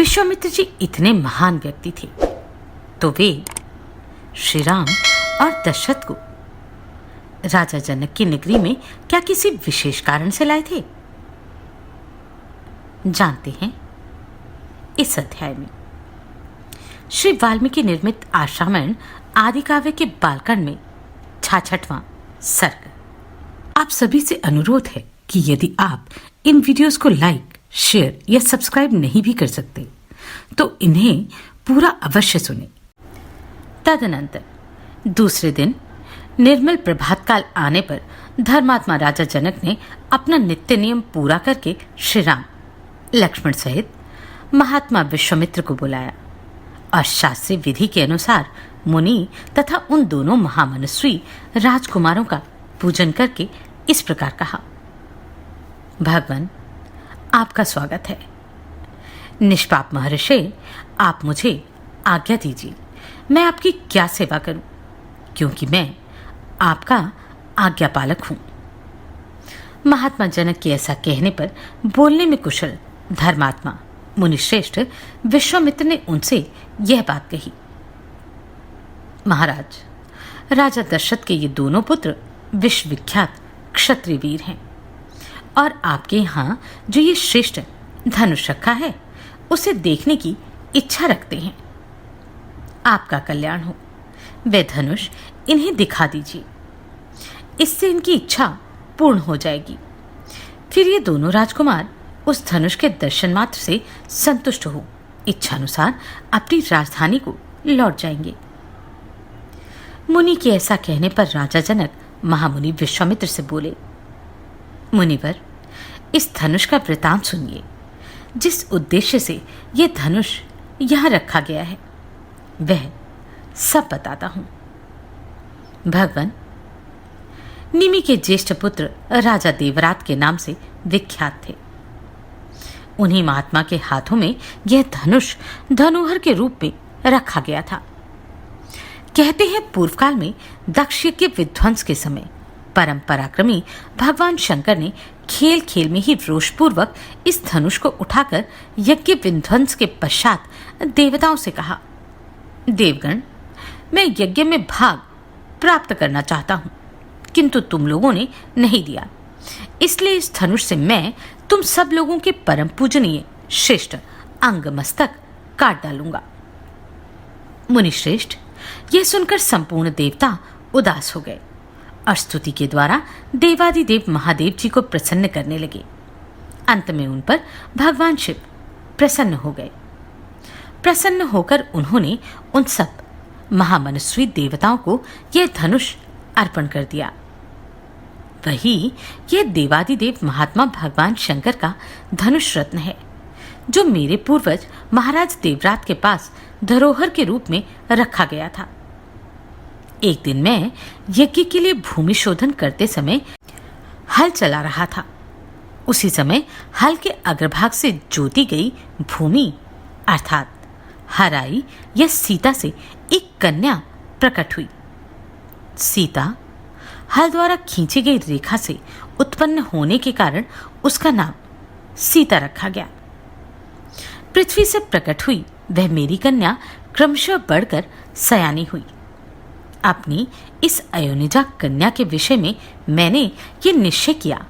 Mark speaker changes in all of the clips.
Speaker 1: विश्वामित्र जी इतने महान व्यक्ति थे तो वे श्री राम और दशरथ को राजा जनक की नगरी में क्या किसी विशेष कारण से लाए थे? जानते हैं इस अध्याय में। श्री वाल्मीकि निर्मित आश्रामण आदि काव्य के बालकांड में 66वां सर्ग। आप सभी से अनुरोध है कि यदि आप इन वीडियोस को लाइक, शेयर या सब्सक्राइब नहीं भी कर सकते तो इन्हें पूरा अवश्य सुनें। तदनंतर दूसरे दिन निर्मल प्रभात काल आने पर धर्मात्मा राजा जनक ने अपना नित्य नियम पूरा करके श्री राम, लक्ष्मण सहित महात्मा विश्वामित्र को बुलाया और शास्त्रीय विधि के अनुसार मुनि तथा उन दोनों महामनस्वी राजकुमारों का पूजन करके इस प्रकार कहा। भगवान, आपका स्वागत है। निष्पाप महर्षि, आप मुझे आज्ञा दीजिए, मैं आपकी क्या सेवा करूं, क्योंकि मैं आपका आज्ञापालक हूं। महात्मा जनक के ऐसा कहने पर बोलने में कुशल धर्मात्मा मुनिश्रेष्ठ विश्वामित्र ने उनसे यह बात कही। महाराज, राजा दशरथ के ये दोनों पुत्र विश्वविख्यात क्षत्रिय वीर हैं और आपके यहाँ जो ये श्रेष्ठ धनुष रखा है उसे देखने की इच्छा रखते हैं। आपका कल्याण हो, वे धनुष इन्हें दिखा दीजिए, इससे इनकी इच्छा पूर्ण हो जाएगी। फिर ये दोनों राजकुमार उस धनुष के दर्शन मात्र से संतुष्ट हो इच्छानुसार अपनी राजधानी को लौट जाएंगे। मुनि के ऐसा कहने पर राजा जनक महामुनि विश्वामित्र से बोले, मुनिवर, इस धनुष का वृतांत सुनिए। जिस उद्देश्य से यह धनुष यहां रखा गया है वह सब बताता हूं। भगवान, निमि के ज्येष्ठ पुत्र राजा देवरात के नाम से विख्यात थे। उन्हीं महात्मा के हाथों में यह धनुष धनुहर के रूप में रखा गया था। कहते हैं पूर्व काल में दक्ष के विध्वंस के समय परम पराक्रमी भगवान शंकर ने खेल खेल में ही रोषपूर्वक इस धनुष को उठाकर यज्ञ विध्वंस के पश्चात देवताओं से कहा, देवगण, मैं यज्ञ में भाग प्राप्त करना चाहता हूं, किंतु तुम लोगों ने नहीं दिया, इसलिए इस धनुष से मैं तुम सब लोगों के परम पूजनीय श्रेष्ठ अंग मस्तक काट डालूंगा। मुनिश्रेष्ठ, यह सुनकर संपूर्ण देवता उदास हो गए और स्तुति के द्वारा देवादिदेव महादेव जी को प्रसन्न करने लगे। अंत में उन पर भगवान शिव प्रसन्न हो गए। प्रसन्न होकर उन्होंने उन सब महामनस्वी देवताओं को यह धनुष अर्पण कर दिया। वही यह देवादिदेव महात्मा भगवान शंकर का धनुष रत्न है, जो मेरे पूर्वज महाराज देवरात के पास धरोहर के रूप में रखा गया था। एक दिन मैं यज्ञ के लिए भूमि शोधन करते समय हल चला रहा था। उसी समय हल के अग्रभाग से जोती गई भूमि अर्थात हराई या सीता से एक कन्या प्रकट हुई। सीता हल द्वारा खींची गई रेखा से उत्पन्न होने के कारण उसका नाम सीता रखा गया। पृथ्वी से प्रकट हुई वह मेरी कन्या क्रमशः बढ़कर सयानी हुई। अपनी इस अयोनिजा कन्या के विषय में मैंने ये निश्चय किया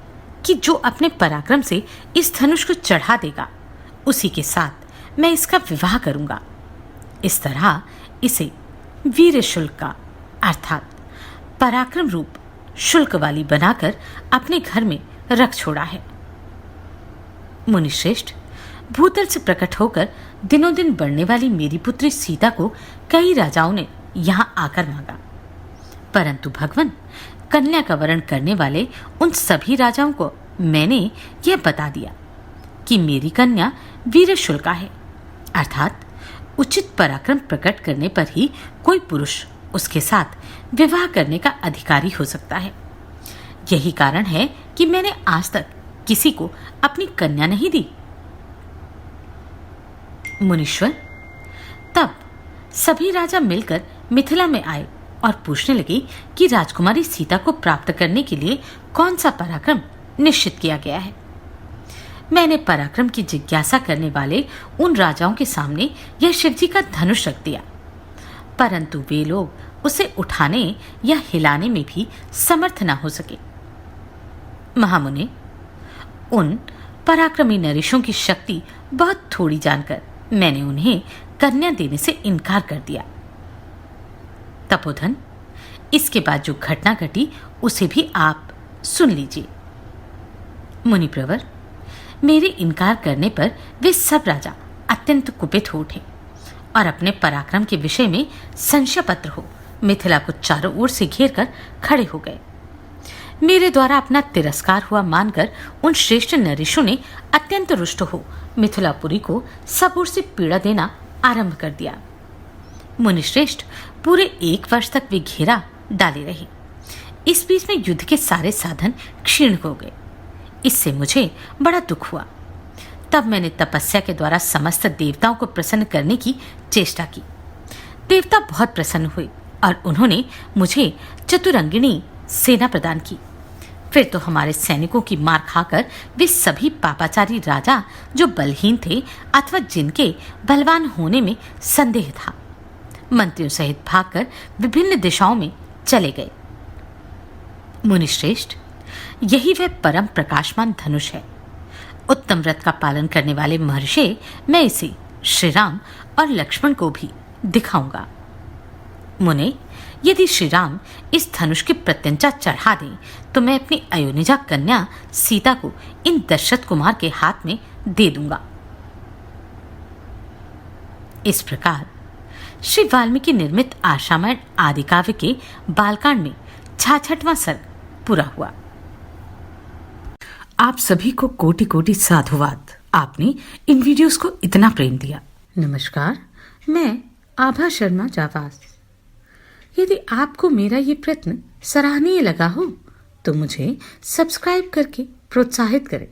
Speaker 1: कि जो अपने पराक्रम से इस धनुष को चढ़ा देगा उसी के साथ मैं इसका विवाह करूंगा। इस तरह इसे वीर शुल्क का अर्थात पराक्रम रूप शुल्क वाली बनाकर अपने घर में रख छोड़ा है। मुनिश्रेष्ठ, भूतल से प्रकट होकर दिनों दिन बढ़ने वाली मेरी पुत्री सीता को कई राजाओं ने यहाँ आकर मांगा, परंतु भगवान, कन्या का वरण करने वाले उन सभी राजाओं को मैंने यह बता दिया कि मेरी कन्या वीर शुल्का है, अर्थात उचित पराक्रम प्रकट करने पर ही कोई पुरुष उसके साथ विवाह करने का अधिकारी हो सकता है। यही कारण है कि मैंने आज तक किसी को अपनी कन्या नहीं दी। मुनीश्वर, तब सभी राजा मिलकर मिथिला में आए और पूछने लगे कि राजकुमारी सीता को प्राप्त करने के लिए कौन सा पराक्रम निश्चित किया गया है। मैंने पराक्रम की जिज्ञासा करने वाले उन राजाओं के सामने यह शिवजी का धनुष रख दिया, परंतु वे लोग उसे उठाने या हिलाने में भी समर्थ न हो सके। महामुने, उन पराक्रमी नरेशों की शक्ति बहुत थोड़ी जानकर मैंने उन्हें कन्या देने से इनकार कर दिया। तपोधन, इसके बाद जो घटना घटी उसे भी आप सुन लीजिए। मुनिप्रवर, मेरे इनकार करने पर वे सब राजा अत्यंत कुपित हो उठे और अपने पराक्रम के विषय में संशय पत्र हो मिथिला को चारों ओर से घेर कर खड़े हो गए। मेरे द्वारा अपना तिरस्कार हुआ मानकर उन श्रेष्ठ नरेशों ने अत्यंत रुष्ट हो मिथिलापुरी को सब ओर से पीड़ा देना आरंभ कर दिया। मुनिश्रेष्ठ पूरे 1 वर्ष तक वे घेरा डाले रहे। इस बीच में युद्ध के सारे साधन क्षीण हो गए। इससे मुझे बड़ा दुख हुआ। तब मैंने तपस्या के द्वारा समस्त देवताओं को प्रसन्न करने की चेष्टा की। देवता बहुत प्रसन्न हुए और उन्होंने मुझे चतुरंगिणी सेना प्रदान की। फिर तो हमारे सैनिकों की मार खाकर वे सभी पापाचारी राजा जो बलहीन थे अथवा जिनके बलवान होने में संदेह था, मंत्रियों सहित भागकर विभिन्न दिशाओं में चले गए। मुनिश्रेष्ठ, यही वह परम प्रकाशमान धनुष है। उत्तम व्रत का पालन करने वाले महर्षि, मैं इसे श्री राम और लक्ष्मण को भी दिखाऊंगा। मुने, यदि श्री राम इस धनुष की प्रत्यंचा चढ़ा दें तो मैं अपनी अयोनिजा कन्या सीता को इन दशरथ कुमार के हाथ में दे दूंगा। इस प्रकार श्री वाल्मीकि निर्मित आशामय आदि काव्य के बालकांड में 66वां सर्ग पूरा हुआ।
Speaker 2: आप सभी को कोटि कोटि साधुवाद। आपने इन वीडियोस को इतना प्रेम दिया।
Speaker 1: नमस्कार, मैं आभा शर्मा जावास। यदि आपको मेरा ये प्रयत्न सराहनीय लगा हो तो मुझे सब्सक्राइब करके प्रोत्साहित करें।